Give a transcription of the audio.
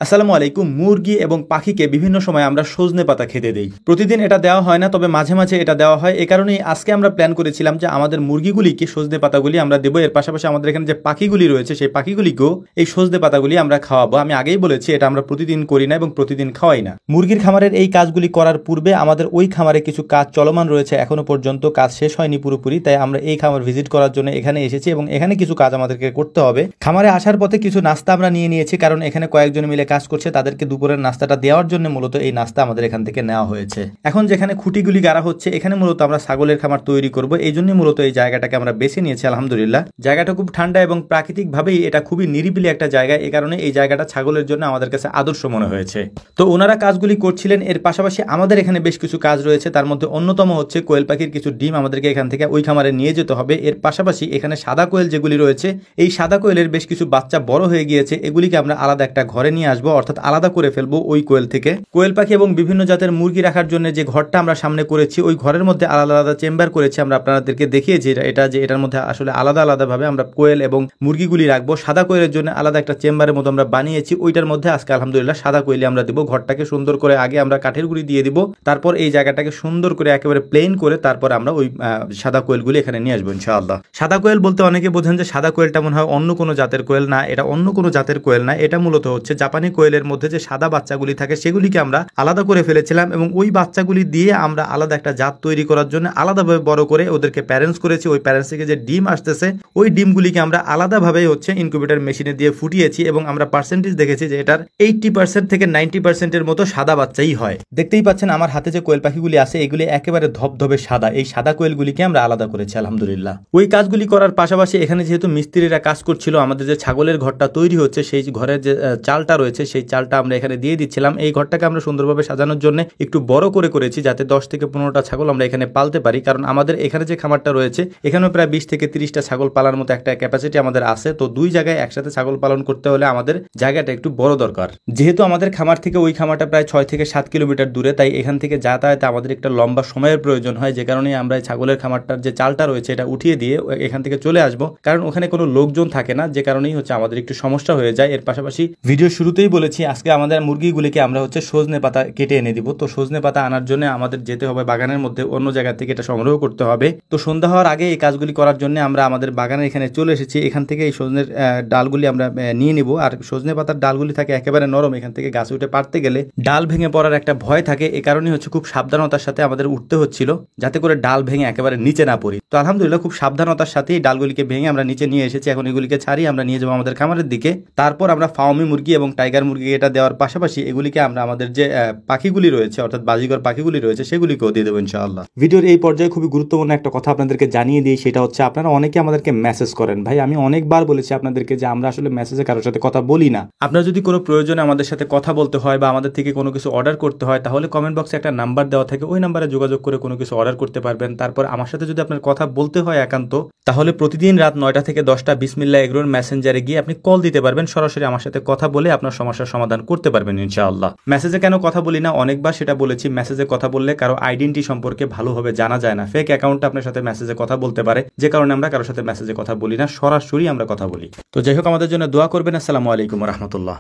আসসালামু আলাইকুম। মুরগি এবং পাখিকে বিভিন্ন সময় আমরা সজনে পাতা খেতে দেই। প্রতিদিন এটা দেওয়া হয় না, তবে মাঝে মাঝে এটা দেওয়া হয়। এই কারণেই আজকে আমরা প্ল্যান করেছিলাম যে আমাদের মুরগিগুলিকে সজনে পাতাগুলি আমরা দেবো। এর পাশাপাশি আমাদের এখানে যে পাখিগুলি রয়েছে সেই পাখিগুলিকেও এই সজনে পাতাগুলি আমরা খাওয়াবো। আমি আগেই বলেছি এটা আমরা প্রতিদিন করি না এবং প্রতিদিন খাওয়াই না। মুরগির খামারের এই কাজগুলি করার পূর্বে আমাদের ওই খামারে কিছু কাজ চলমান রয়েছে, এখনো পর্যন্ত কাজ শেষ হয়নি পুরোপুরি। তাই আমরা এই খামার ভিজিট করার জন্য এখানে এসেছি এবং এখানে কিছু কাজ আমাদেরকে করতে হবে। খামারে আসার পথে কিছু নাস্তা আমরা নিয়ে নিয়েছি, কারণ এখানে কয়েকজন মিলে কাজ করছে, তাদেরকে দুপুরের নাস্তাটা দেওয়ার জন্য মূলত এই নাস্তা আমাদের এখান থেকে নেওয়া হয়েছে। এখন যেখানে খুঁটিগুলি গাড়া হচ্ছে এখানে মূলত আমরা ছাগলের খামার তৈরি করব, এই জন্য মূলত এই জায়গাটাকে আমরা বেছে নিয়েছি। আলহামদুলিল্লাহ, জায়গাটা খুব ঠান্ডা এবং প্রাকৃতিকভাবেই এটা খুবই নিরিবিলি একটা জায়গা। এই কারণে এই জায়গাটা ছাগলের জন্য আমাদের কাছে আদর্শ মনে হয়েছে। তো ওনারা কাজগুলি করছিলেন। এর পাশাপাশি আমাদের এখানে বেশ কিছু কাজ রয়েছে, তার মধ্যে অন্যতম হচ্ছে কোয়েল পাখির কিছু ডিম আমাদেরকে এখান থেকে ওই খামারে নিয়ে যেতে হবে। এর পাশাপাশি এখানে সাদা কোয়েল যেগুলি রয়েছে, এই সাদা কোয়েলের বেশ কিছু বাচ্চা বড় হয়ে গিয়েছে, এগুলিকে আমরা আলাদা একটা ঘরে নিয়ে আসবো, অর্থাৎ আলাদা করে ফেলবো ওই কোয়েল থেকে। কোয়েল পাখি এবং বিভিন্ন জাতের মুরগি রাখার জন্য যে ঘরটা আমরা সামনে করেছি, ওই ঘরের মধ্যে আলাদা আলাদা চেম্বার করেছি। আমরা আপনাদেরকে দেখিয়েছি এটার মধ্যে আসলে আলাদা আলাদা ভাবে আমরা কোয়েল এবং মুরগিগুলি রাখবো। সাদা কোয়েলের জন্য আলাদা একটা চেম্বারের মতো আমরা বানিয়েছি, ওইটার মধ্যে আজকে আলহামদুলিল্লাহ সাদা কোয়েলি আমরা দিব। ঘরটাকে সুন্দর করে আগে আমরা কাঠের গুঁড়ি দিয়ে দিব, তারপর এই জায়গাটাকে সুন্দর করে একেবারে প্লেন করে তারপর আমরা ওই সাদা কোয়েলগুলি এখানে নিয়ে আসবো ইনশাআল্লাহ। সাদা কোয়েল বলতে অনেকে বোঝেন যে সাদা কোয়েলটা মনে হয় অন্য কোনো জাতের কোয়েল। না, এটা অন্য কোনো জাতের কোয়েল না, এটা মূলত হচ্ছে জাপানি কোয়েলের মধ্যে যে সাদা বাচ্চাগুলি থাকে সেগুলিকে আমরা আলাদা করে ফেলেছিলাম এবং ওই বাচ্চাগুলি দিয়ে আমরা আলাদা একটা জাত তৈরি করার জন্য আলাদাভাবে বড় করে ওদেরকে প্যারেন্টস করেছি। ওই প্যারেন্টস থেকে যে ডিম আসতেছে ওই ডিমগুলিকে আমরা আলাদাভাবে হচ্ছে ইনকিউবেটর মেশিনে দিয়ে ফুটিয়েছি এবং আমরা পার্সেন্টেজ দেখেছি যে এটার 80% থেকে 90%-এর মতো সাদা বাচ্চাই হয়। দেখতেই পাচ্ছেন আমার হাতে যে কোয়েল পাখিগুলি আছে এগুলি একেবারে ধবধবে সাদা। এই সাদা কোয়েলগুলিকে আমরা আলাদা করেছি আলহামদুলিল্লাহ। ওই কাজগুলি করার পাশাপাশি এখানে যেহেতু মিস্ত্রিরা কাজ করছিল, আমাদের যে ছাগলের ঘরটা তৈরি হচ্ছে সেই ঘরের যে চালটা রয়েছে সেই চালটা আমরা এখানে দিয়ে দিচ্ছিলাম। এই ঘরটাকে আমরা সুন্দরভাবে সাজানোর জন্য একটু বড় করে করেছি, যাতে 10 থেকে 15টা ছাগল আমরা এখানে পালতে পারি। কারণ আমাদের এখানে যে খামারটা রয়েছে এখানেও প্রায় 20 থেকে 30টা ছাগল পালার মতো একটা ক্যাপাসিটি আমাদের আছে। তো দুই জায়গায় একসাথে ছাগল পালন করতে হলে আমাদের জায়গাটা একটু বড় দরকার। যেহেতু আমাদের খামার থেকে ওই খামারটা প্রায় 6 থেকে 7 কিলোমিটার দূরে, তাই এখান থেকে যাতায়াতে আমাদের একটা লম্বা সময়ের প্রয়োজন হয়। যে কারণে আমরা এই ছাগলের খামারটার যে চালটা রয়েছে এটা উঠিয়ে দিয়ে এখান থেকে চলে আসবো, কারণ ওখানে কোনো লোকজন থাকে না, যে কারণেই হচ্ছে আমাদের একটু সমস্যা হয়ে যায়। এর পাশাপাশি ভিডিও শুরুতেই বলেছি আজকে আমাদের মুরগিগুলিকে আমরা হচ্ছে সজনে পাতা কেটে এনে দিব। তো সজনে পাতা আনার জন্য আমাদের যেতে হবে বাগানের মধ্যে, অন্য জায়গা থেকে এটা সংগ্রহ করতে হবে। তো সন্ধ্যা হওয়ার আগে এই কাজগুলি করার জন্য আমরা আমাদের বাগানের এখানে চলে এসেছি। এখান থেকে এই সজনের ডালগুলি আমরা নিয়ে নিব। আর সজনে পাতার ডালগুলি থাকে একেবারে নরম, এখান থেকে গাছে উঠে পারতে গেলে ডাল ভেঙে পড়ার একটা ভয় থাকে। এ কারণে হচ্ছে খুব সাবধানতার সাথে আমাদের উঠতে হচ্ছিল, যাতে করে ডাল ভেঙে একেবারে নিচে না পড়ি। তো আলহামদুলিল্লাহ খুব সাবধানতার সাথে এই ডালগুলিকে ভেঙে আমরা নিচে নিয়ে এসেছি। এখন এগুলিকে ছাড়িয়ে আমরা নিয়ে যাবো আমাদের খামারের দিকে। তারপর আমরা ফার্মি মুরগি এবং টাইগার মুরগি এটা দেওয়ার পাশাপাশি এগুলিকে আমরা আমাদের যে পাখিগুলি রয়েছে অর্থাৎ বাজিগর পাখিগুলি রয়েছে সেগুলিকেও দিয়ে দেবো ইনশাআল্লাহ। ভিডিওর এই পর্যায়ে খুবই গুরুত্বপূর্ণ একটা কথা আপনাদেরকে জানিয়ে দিই, সেটা হচ্ছে আপনারা অনেকে আমাদেরকে মেসেজ করেন। ভাই, আমি অনেকবার বলেছি আপনাদেরকে যে আমরা আসলে মেসেজে কারোর সাথে কথা বলি না। আপনার যদি কোনো প্রয়োজনে আমাদের সাথে কথা বলতে হয় বা আমাদের থেকে কোনো কিছু অর্ডার করতে হয়, তাহলে কমেন্ট বক্সে একটা নাম্বার দেওয়া থাকে, ওই নাম্বারে যোগাযোগ করে কোনো কিছু অর্ডার করতে পারবেন। তারপর আমার সাথে যদি আপনার কথা বলতে হয় একান্ত, তাহলে প্রতিদিন রাত 9টা থেকে 10টা বিসমিল্লাহ এগ্রোর মেসেঞ্জারে গিয়ে আপনি কল দিতে পারবেন। সরাসরি আমার সাথে কথা বলে আপনার সমস্যার সমাধান করতে পারবেন ইনশাআল্লাহ। মেসেজে কেন কথা বলি না, অনেকবার সেটা বলেছি। মেসেজে কথা বললে কারো আইডেন্টি সম্পর্কে ভালোভাবে জানা যায় না, ফেক অ্যাকাউন্টে আপনার সাথে মেসেজে কথা বলতে পারে, যে কারণে আমরা কারোর সাথে মেসেজে কথা বলি না, সরাসরি আমরা কথা বলি। তো যাই হোক, আমাদের জন্য দোয়া করবেন। আসসালামু আলাইকুম ওয়া রাহমাতুল্লাহ।